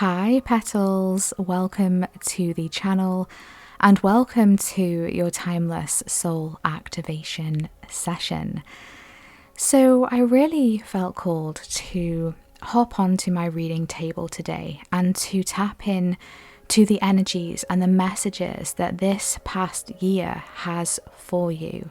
Hi petals, welcome to the channel and welcome to your timeless soul activation session. So I really felt called to hop onto my reading table today and to tap in to the energies and the messages that this past year has for you.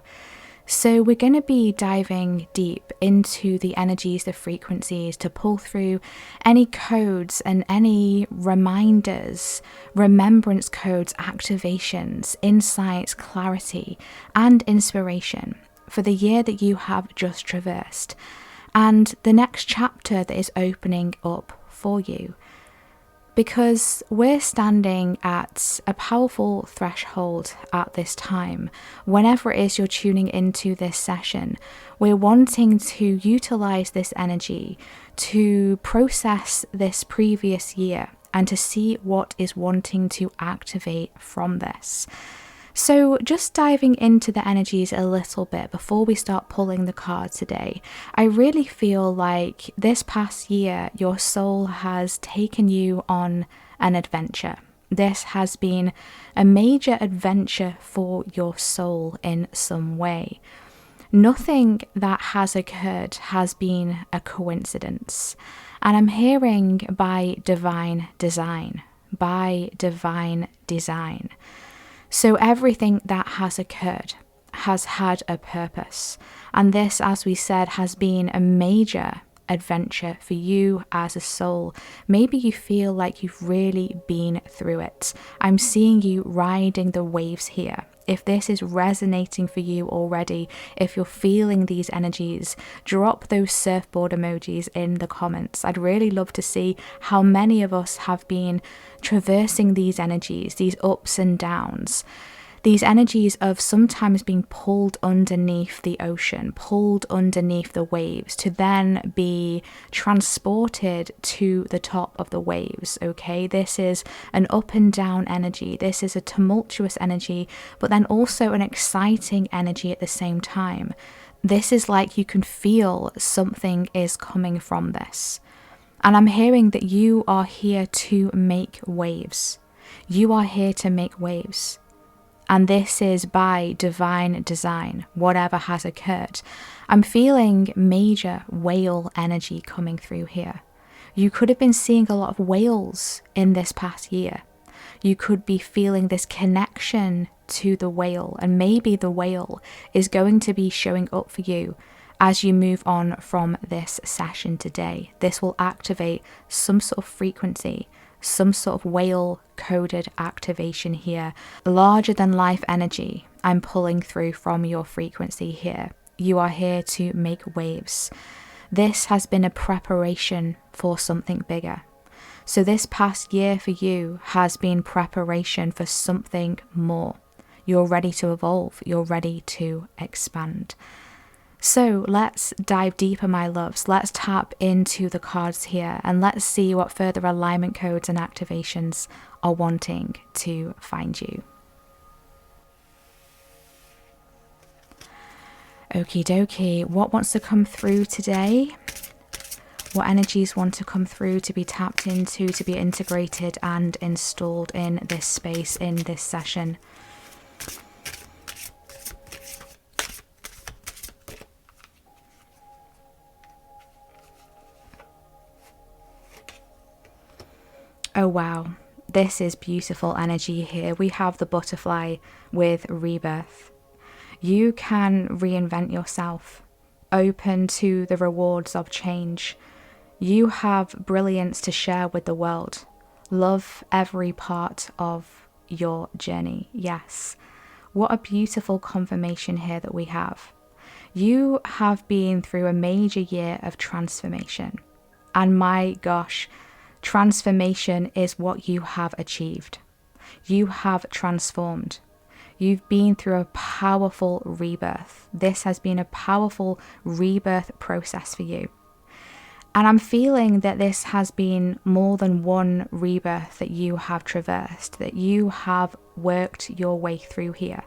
So we're going to be diving deep into the energies, the frequencies, to pull through any codes and any reminders, remembrance codes, activations, insights, clarity, and inspiration for the year that you have just traversed and the next chapter that is opening up for you. Because we're standing at a powerful threshold at this time. Whenever it is you're tuning into this session, we're wanting to utilize this energy to process this previous year and to see what is wanting to activate from this. So just diving into the energies a little bit before we start pulling the cards today, I really feel like this past year, your soul has taken you on an adventure. This has been a major adventure for your soul in some way. Nothing that has occurred has been a coincidence. And I'm hearing by divine design, by divine design. So everything that has occurred has had a purpose. And this, as we said, has been a major adventure for you as a soul. Maybe you feel like you've really been through it. I'm seeing you riding the waves here. If this is resonating for you already, if you're feeling these energies, drop those surfboard emojis in the comments. I'd really love to see how many of us have been traversing these energies, these ups and downs. These energies of sometimes being pulled underneath the ocean, pulled underneath the waves to then be transported to the top of the waves, okay? This is an up and down energy. This is a tumultuous energy, but then also an exciting energy at the same time. This is like you can feel something is coming from this. And I'm hearing that you are here to make waves. You are here to make waves. And this is by divine design, whatever has occurred. I'm feeling major whale energy coming through here. You could have been seeing a lot of whales in this past year. You could be feeling this connection to the whale, and maybe the whale is going to be showing up for you as you move on from this session today. This will activate some sort of frequency, some sort of whale coded activation here. Larger than life energy I'm pulling through from your frequency here. You are here to make waves. This has been a preparation for something bigger. So this past year for you has been preparation for something more. You're ready to evolve. You're ready to expand. So let's dive deeper, my loves. Let's tap into the cards here and let's see what further alignment codes and activations are wanting to find you. Okie dokie, what wants to come through today? What energies want to come through to be tapped into, to be integrated and installed in this space, in this session? Oh wow, this is beautiful energy here. We have the butterfly with rebirth. You can reinvent yourself, open to the rewards of change. You have brilliance to share with the world. Love every part of your journey. Yes, what a beautiful confirmation here that we have. You have been through a major year of transformation. And my gosh, transformation is what you have achieved. You have transformed. You've been through a powerful rebirth. This has been a powerful rebirth process for you. And I'm feeling that this has been more than one rebirth that you have traversed, that you have worked your way through here.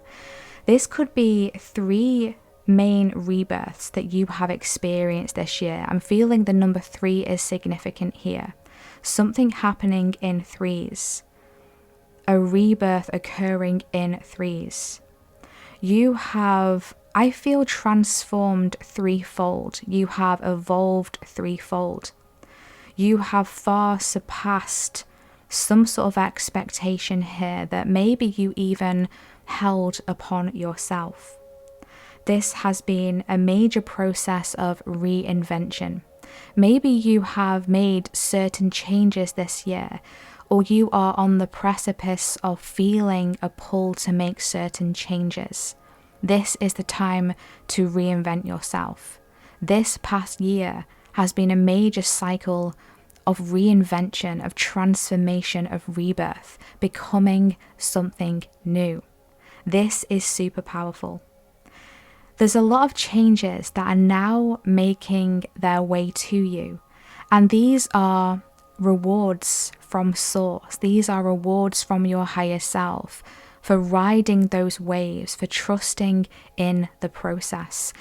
This could be 3 main rebirths that you have experienced this year. I'm feeling the number 3 is significant here. something happening in threes, a rebirth occurring in threes. You have, I feel, transformed threefold. You have evolved threefold. You have far surpassed some sort of expectation here that maybe you even held upon yourself. This has been a major process of reinvention. Maybe you have made certain changes this year, or you are on the precipice of feeling a pull to make certain changes. This is the time to reinvent yourself. This past year has been a major cycle of reinvention, of transformation, of rebirth, becoming something new. This is super powerful. There's a lot of changes that are now making their way to you, and these are rewards from source. These are rewards from your higher self for riding those waves, for trusting in the process.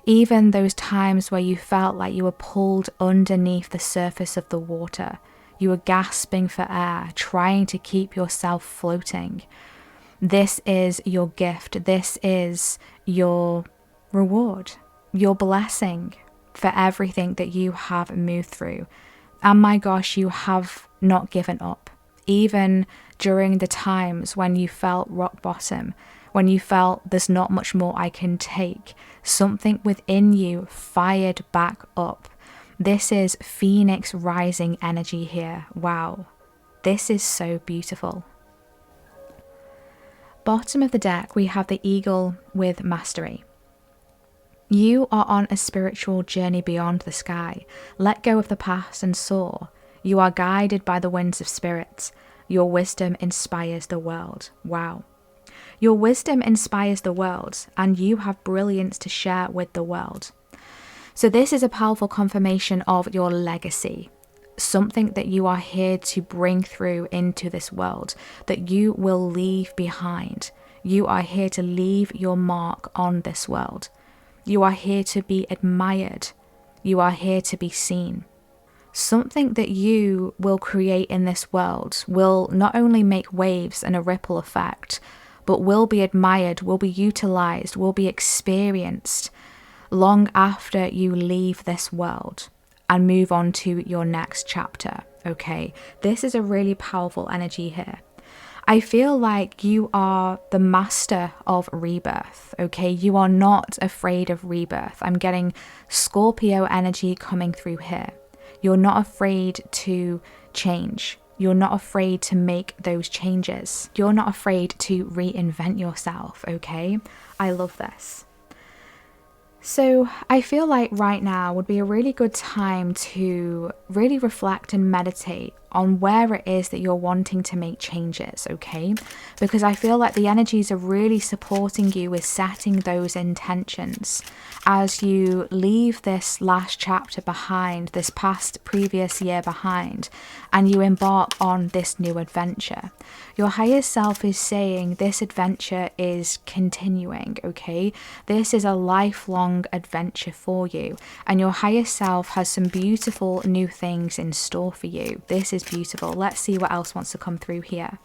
Even those times where you felt like you were pulled underneath the surface of the water, you were gasping for air, trying to keep yourself floating. This is your gift. This is your reward, your blessing for everything that you have moved through. And my gosh, you have not given up. Even during the times when you felt rock bottom, when you felt there's not much more I can take, something within you fired back up. This is Phoenix rising energy here. Wow, this is so beautiful. Bottom of the deck, we have the eagle with mastery. You are on a spiritual journey beyond the sky. Let go of the past and soar. You are guided by the winds of spirit. Your wisdom inspires the world. Wow. Your wisdom inspires the world, and you have brilliance to share with the world. So this is a powerful confirmation of your legacy, something that you are here to bring through into this world, that you will leave behind. You are here to leave your mark on this world. You are here to be admired. You are here to be seen. Something that you will create in this world will not only make waves and a ripple effect, but will be admired, will be utilized, will be experienced long after you leave this world and move on to your next chapter, okay? This is a really powerful energy here. I feel like you are the master of rebirth, okay? You are not afraid of rebirth. I'm getting Scorpio energy coming through here. You're not afraid to change. You're not afraid to make those changes. You're not afraid to reinvent yourself, okay? I love this. So I feel like right now would be a really good time to really reflect and meditate on where it is that you're wanting to make changes, okay? Because I feel like the energies are really supporting you with setting those intentions as you leave this last chapter behind, this previous year behind, and you embark on this new adventure. Your higher self is saying this adventure is continuing, okay? This is a lifelong adventure for you, and your higher self has some beautiful new things in store for you. This is beautiful. Let's see what else wants to come through here.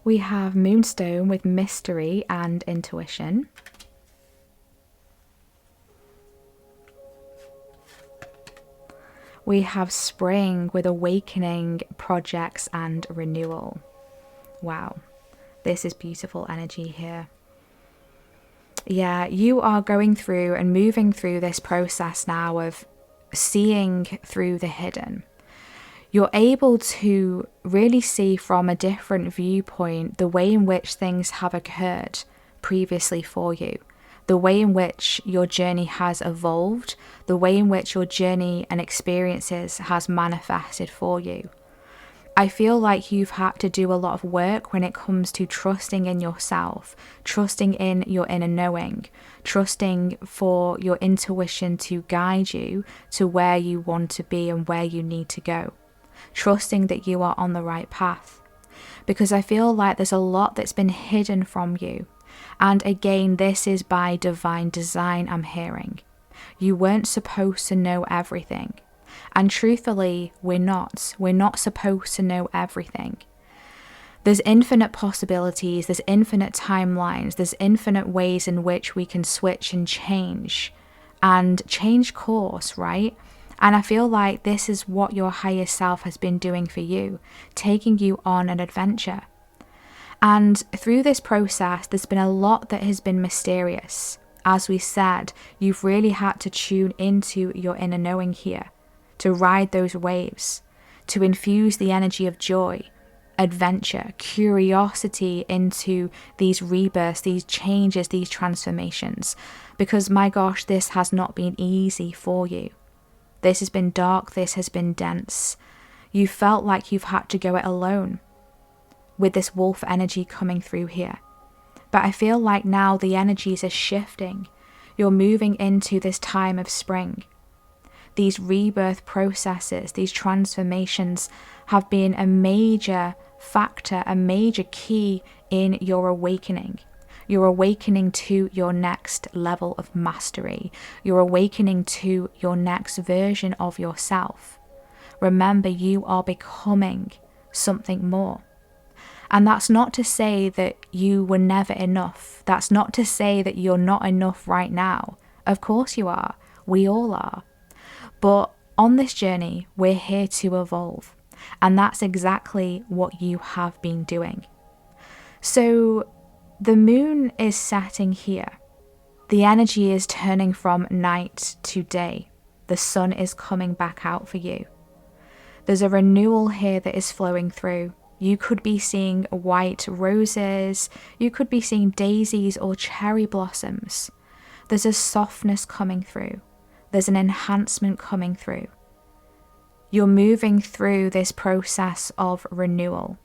We have Moonstone with mystery and intuition. We have Spring with awakening, projects and renewal. Wow, this is beautiful energy here. Yeah, you are going through and moving through this process now of seeing through the hidden. You're able to really see from a different viewpoint the way in which things have occurred previously for you, the way in which your journey has evolved, the way in which your journey and experiences has manifested for you. I feel like you've had to do a lot of work when it comes to trusting in yourself, trusting in your inner knowing, trusting for your intuition to guide you to where you want to be and where you need to go. Trusting that you are on the right path. because I feel like there's a lot that's been hidden from you. And again, this is by divine design, I'm hearing. You weren't supposed to know everything. And truthfully, we're not. We're not supposed to know everything. There's infinite possibilities, there's infinite timelines, there's infinite ways in which we can switch and change course, right? And I feel like this is what your higher self has been doing for you, taking you on an adventure. And through this process, there's been a lot that has been mysterious. As we said, you've really had to tune into your inner knowing here, to ride those waves, to infuse the energy of joy, adventure, curiosity into these rebirths, these changes, these transformations. Because my gosh, this has not been easy for you. This has been dark, this has been dense. You felt like you've had to go it alone with this wolf energy coming through here. But I feel like now the energies are shifting. You're moving into this time of spring. These rebirth processes, these transformations have been a major factor, a major key in your awakening. You're awakening to your next level of mastery. You're awakening to your next version of yourself. Remember, you are becoming something more. And that's not to say that you were never enough. That's not to say that you're not enough right now. Of course you are. We all are. But on this journey, we're here to evolve. And that's exactly what you have been doing. So the moon is setting here. The energy is turning from night to day. The sun is coming back out for you. There's a renewal here that is flowing through. You could be seeing white roses. You could be seeing daisies or cherry blossoms. There's a softness coming through. There's an enhancement coming through. You're moving through this process of renewal.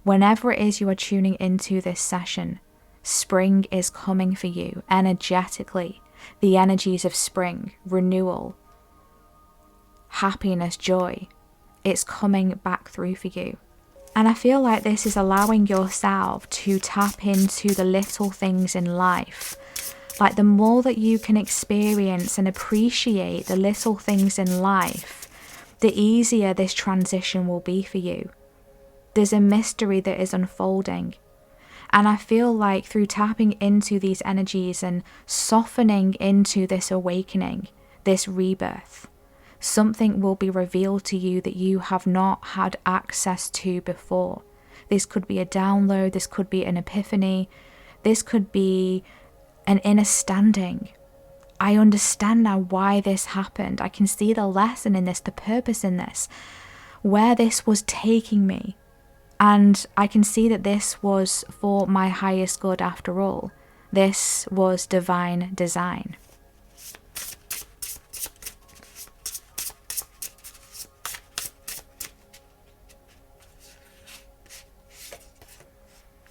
Whenever it is you are tuning into this session, spring is coming for you energetically. The energies of spring, renewal, happiness, joy, it's coming back through for you. And I feel like this is allowing yourself to tap into the little things in life. Like the more that you can experience and appreciate the little things in life, the easier this transition will be for you. There's a mystery that is unfolding. And I feel like through tapping into these energies and softening into this awakening, this rebirth, something will be revealed to you that you have not had access to before. This could be a download, this could be an epiphany, this could be an inner standing. I understand now why this happened. I can see the lesson in this, the purpose in this, where this was taking me. And I can see that this was for my highest good after all. This was divine design.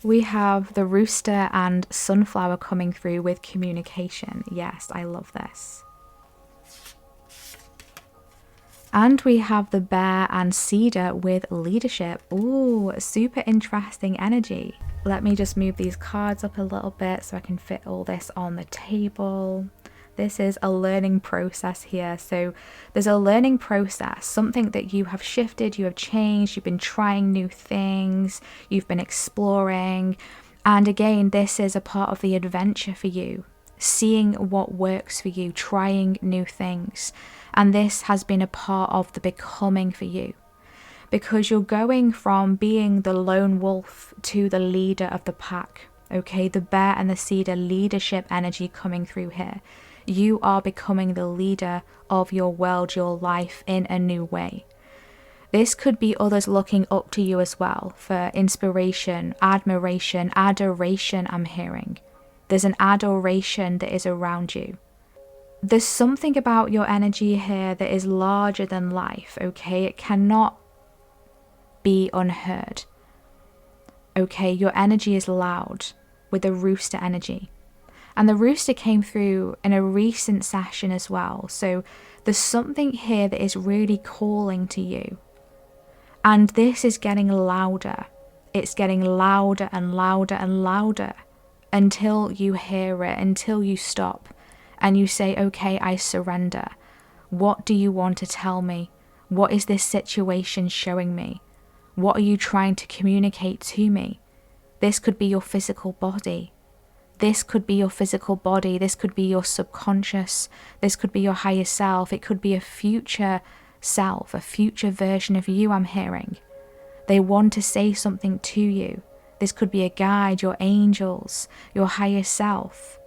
We have the rooster and sunflower coming through with communication. Yes, I love this. And we have the bear and cedar with leadership. Ooh, super interesting energy. Let me just move these cards up a little bit so I can fit all this on the table. This is a learning process here. So there's a learning process, something that you have shifted, you have changed, you've been trying new things, you've been exploring. And again, this is a part of the adventure for you, seeing what works for you, trying new things. And this has been a part of the becoming for you, because you're going from being the lone wolf to the leader of the pack. Okay, the bear and the cedar leadership energy coming through here. You are becoming the leader of your world, your life in a new way. This could be others looking up to you as well for inspiration, admiration, adoration, I'm hearing. There's an adoration that is around you. There's something about your energy here that is larger than life, okay? It cannot be unheard. Okay, your energy is loud with the rooster energy. And the rooster came through in a recent session as well. So there's something here that is really calling to you. And this is getting louder It's getting louder and louder and louder until you hear it, until you stop and you say, okay, I surrender. What do you want to tell me? What is this situation showing me? What are you trying to communicate to me? This could be your physical body. This could be your physical body. This could be your subconscious. This could be your higher self. It could be a future self, a future version of you I'm hearing. They want to say something to you. This could be a guide, your angels, your higher self,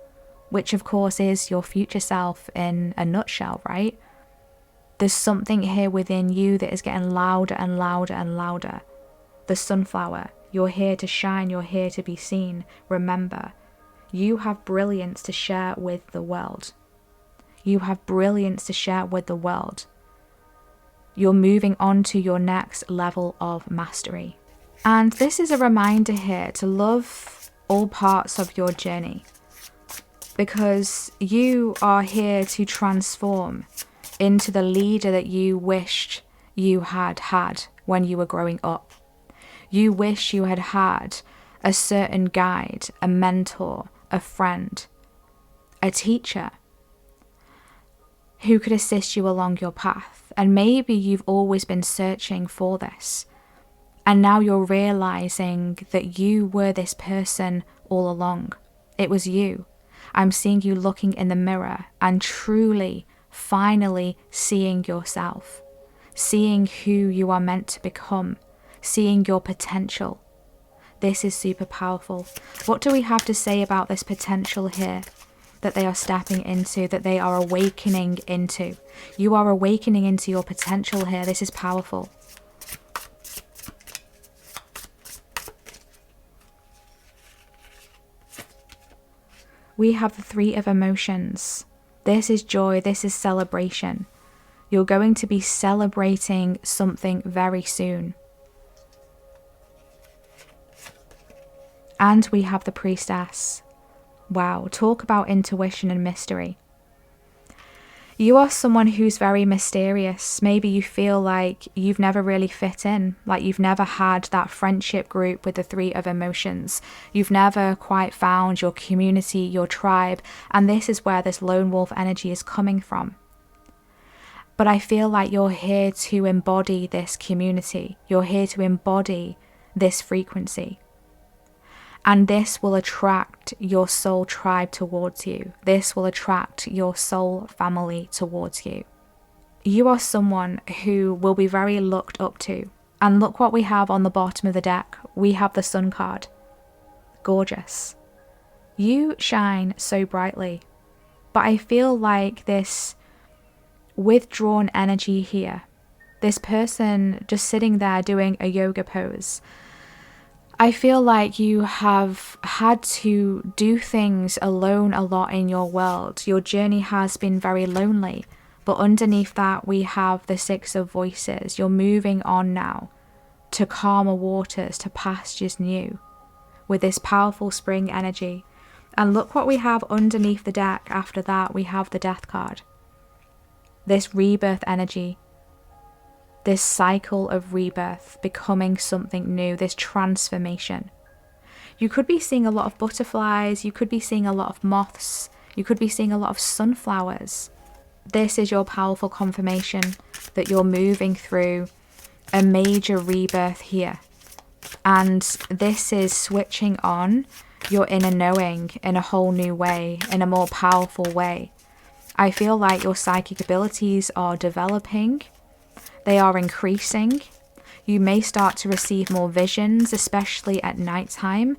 which of course is your future self in a nutshell, right? There's something here within you that is getting louder and louder and louder. The sunflower, you're here to shine, you're here to be seen. Remember, you have brilliance to share with the world. You have brilliance to share with the world. You're moving on to your next level of mastery. And this is a reminder here to love all parts of your journey, because you are here to transform into the leader that you wished you had had when you were growing up. You wish you had had a certain guide, a mentor, a friend, a teacher who could assist you along your path. And maybe you've always been searching for this, and now you're realizing that you were this person all along. It was you. I'm seeing you looking in the mirror and truly, finally seeing yourself, seeing who you are meant to become, seeing your potential. This is super powerful. What do we have to say about this potential here that they are stepping into, that they are awakening into? You are awakening into your potential here. This is powerful. We have the Three of Emotions. This is joy. This is celebration. You're going to be celebrating something very soon. And we have the Priestess. Wow, talk about intuition and mystery. You are someone who's very mysterious. Maybe you feel like you've never really fit in, like you've never had that friendship group with the Three of Emotions. You've never quite found your community, your tribe, and this is where this lone wolf energy is coming from. But I feel like you're here to embody this community. You're here to embody this frequency. And this will attract your soul tribe towards you. This will attract your soul family towards you. You are someone who will be very looked up to. And look what we have on the bottom of the deck. We have the Sun card. Gorgeous. You shine so brightly. But I feel like this withdrawn energy here, this person just sitting there doing a yoga pose, I feel like you have had to do things alone a lot in your world. Your journey has been very lonely, but underneath that we have the Six of Voices. You're moving on now to calmer waters, to pastures new, with this powerful spring energy. And look what we have underneath the deck. After that, we have the Death card. This rebirth energy. This cycle of rebirth, becoming something new, this transformation. You could be seeing a lot of butterflies, you could be seeing a lot of moths, you could be seeing a lot of sunflowers. This is your powerful confirmation that you're moving through a major rebirth here. And this is switching on your inner knowing in a whole new way, in a more powerful way. I feel like your psychic abilities are developing. They are increasing. You may start to receive more visions, especially at nighttime.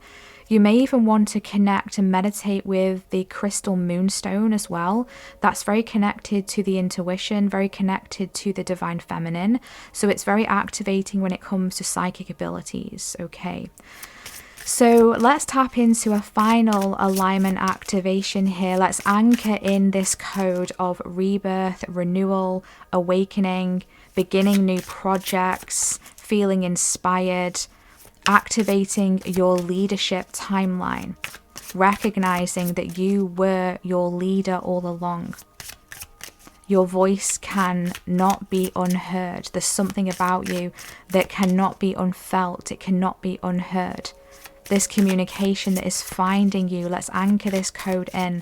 You may even want to connect and meditate with the crystal moonstone as well. That's very connected to the intuition, very connected to the divine feminine. So it's very activating when it comes to psychic abilities, okay? So let's tap into a final alignment activation here. Let's anchor in this code of rebirth, renewal, awakening, beginning new projects, feeling inspired, activating your leadership timeline, recognizing that you were your leader all along. Your voice cannot be unheard. There's something about you that cannot be unfelt. It cannot be unheard. This communication that is finding you, let's anchor this code in.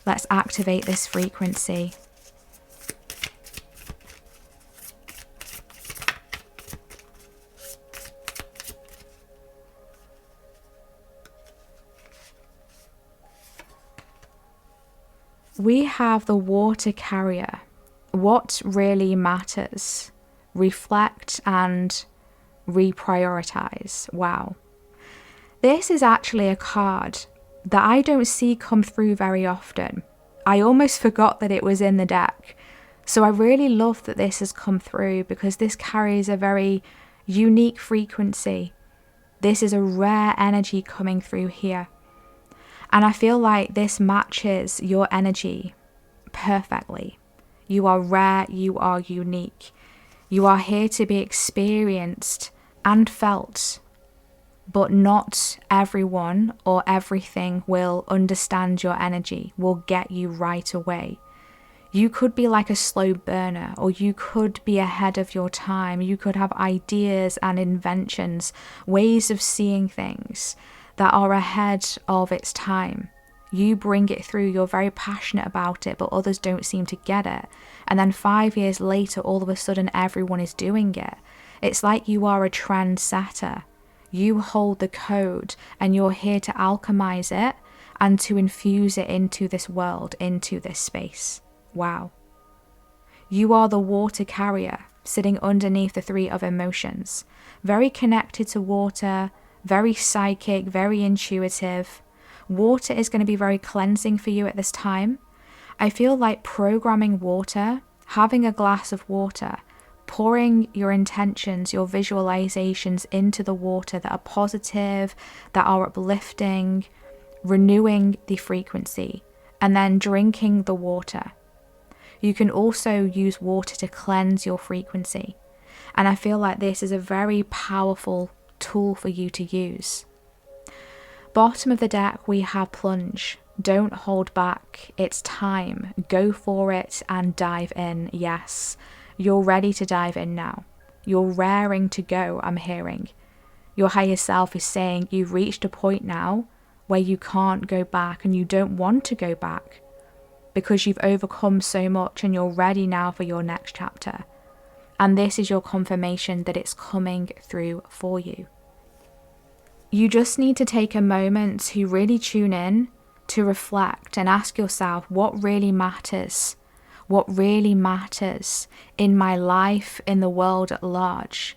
Let's activate this frequency. We have the water carrier. What really matters? Reflect and reprioritize. Wow. This is actually a card that I don't see come through very often. I almost forgot that it was in the deck. So I really love that this has come through because this carries a very unique frequency. This is a rare energy coming through here. And I feel like this matches your energy perfectly. You are rare, you are unique. You are here to be experienced and felt. But not everyone or everything will understand your energy, will get you right away. You could be like a slow burner, or you could be ahead of your time. You could have ideas and inventions, ways of seeing things that are ahead of its time. You bring it through, you're very passionate about it, but others don't seem to get it. And then 5 years later, all of a sudden, everyone is doing it. It's like you are a trendsetter. You hold the code and you're here to alchemize it and to infuse it into this world, into this space. Wow. You are the water carrier sitting underneath the 3 of emotions. Very connected to water, very psychic, very intuitive. Water is going to be very cleansing for you at this time. I feel like programming water, having a glass of water, pouring your intentions, your visualizations into the water that are positive, that are uplifting, renewing the frequency, and then drinking the water. You can also use water to cleanse your frequency. And I feel like this is a very powerful tool for you to use. Bottom of the deck, we have plunge. Don't hold back. It's time. Go for it and dive in. Yes. You're ready to dive in now. You're raring to go, I'm hearing. Your higher self is saying you've reached a point now where you can't go back and you don't want to go back because you've overcome so much and you're ready now for your next chapter. And this is your confirmation that it's coming through for you. You just need to take a moment to really tune in, to reflect and ask yourself what really matters. What really matters in my life, in the world at large.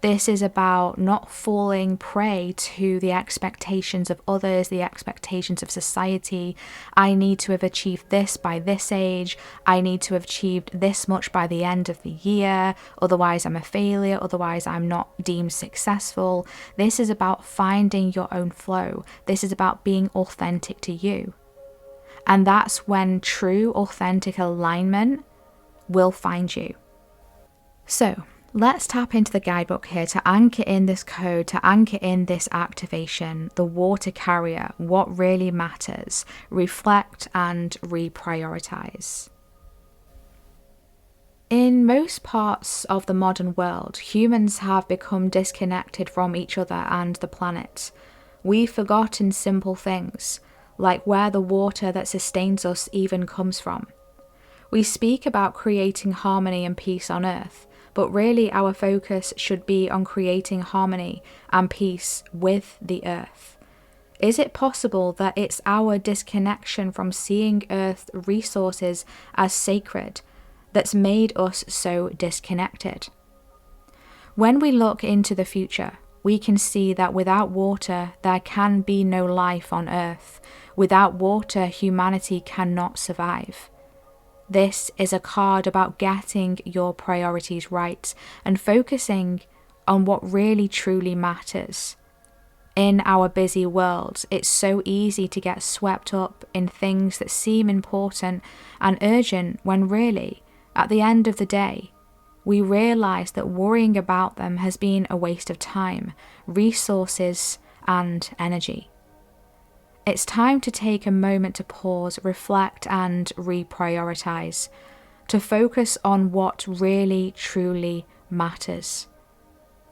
This is about not falling prey to the expectations of others, the expectations of society. I need to have achieved this by this age. I need to have achieved this much by the end of the year. Otherwise, I'm a failure. Otherwise, I'm not deemed successful. This is about finding your own flow. This is about being authentic to you. And that's when true, authentic alignment will find you. So let's tap into the guidebook here to anchor in this code, to anchor in this activation, the water carrier, what really matters, reflect and reprioritize. In most parts of the modern world, humans have become disconnected from each other and the planet. We've forgotten simple things, like where the water that sustains us even comes from. We speak about creating harmony and peace on earth, but really our focus should be on creating harmony and peace with the earth. Is it possible that it's our disconnection from seeing earth resources as sacred that's made us so disconnected? When we look into the future, we can see that without water, there can be no life on earth. Without water, humanity cannot survive. This is a card about getting your priorities right and focusing on what really truly matters. In our busy world, it's so easy to get swept up in things that seem important and urgent when really, at the end of the day, we realize that worrying about them has been a waste of time, resources, and energy. It's time to take a moment to pause, reflect, and reprioritize. to focus on what really, truly matters,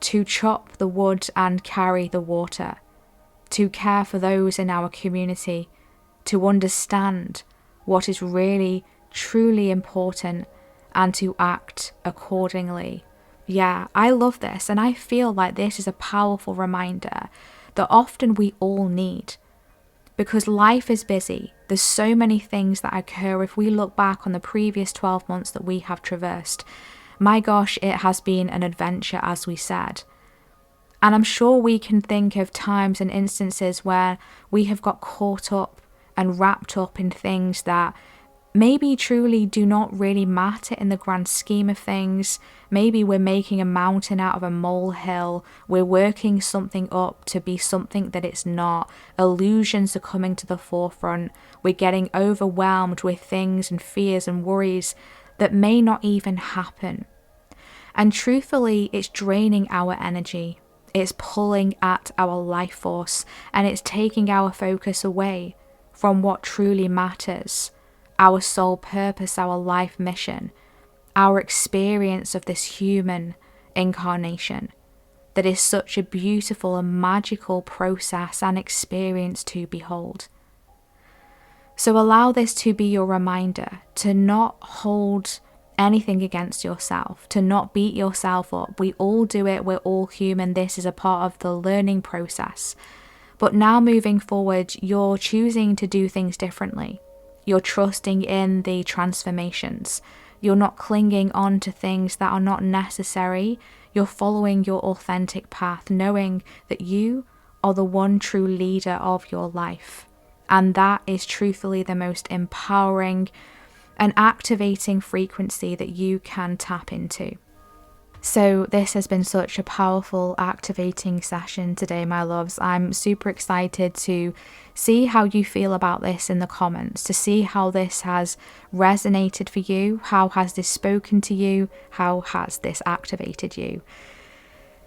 to chop the wood and carry the water, to care for those in our community, to understand what is really, truly important, and to act accordingly. Yeah, I love this, and I feel like this is a powerful reminder that often we all need, because life is busy. There's so many things that occur. If we look back on the previous 12 months that we have traversed, my gosh, it has been an adventure, as we said. And I'm sure we can think of times and instances where we have got caught up and wrapped up in things that maybe truly do not really matter in the grand scheme of things. Maybe we're making a mountain out of a molehill. We're working something up to be something that it's not. Illusions are coming to the forefront. We're getting overwhelmed with things and fears and worries that may not even happen. And truthfully, it's draining our energy. It's pulling at our life force, and it's taking our focus away from what truly matters. Our soul purpose, our life mission, our experience of this human incarnation that is such a beautiful and magical process and experience to behold. So allow this to be your reminder to not hold anything against yourself, to not beat yourself up. We all do it, we're all human, this is a part of the learning process. But now moving forward, you're choosing to do things differently. You're trusting in the transformations. You're not clinging on to things that are not necessary. You're following your authentic path, knowing that you are the one true leader of your life. And that is truthfully the most empowering and activating frequency that you can tap into. So this has been such a powerful, activating session today, my loves. I'm super excited to see how you feel about this in the comments, to see how this has resonated for you. How has this spoken to you? How has this activated you?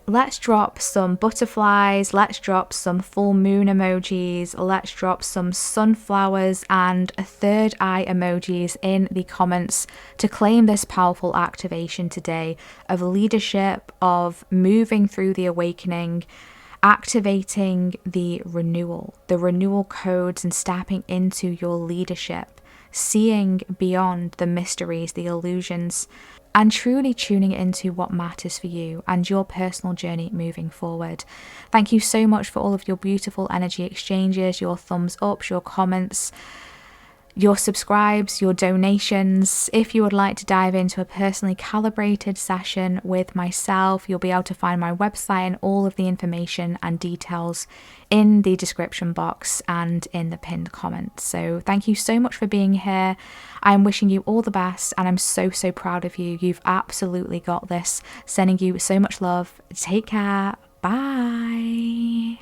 Let's drop some butterflies, let's drop some full moon emojis, let's drop some sunflowers and a third eye emojis in the comments to claim this powerful activation today of leadership, of moving through the awakening, activating the renewal codes and stepping into your leadership, seeing beyond the mysteries, the illusions, and truly tuning into what matters for you and your personal journey moving forward. Thank you so much for all of your beautiful energy exchanges, your thumbs ups, your comments, your subscribes, your donations. If you would like to dive into a personally calibrated session with myself, you'll be able to find my website and all of the information and details in the description box and in the pinned comments. So thank you so much for being here. I'm wishing you all the best, and I'm so proud of you. You've absolutely got this. Sending you so much love. Take care. Bye.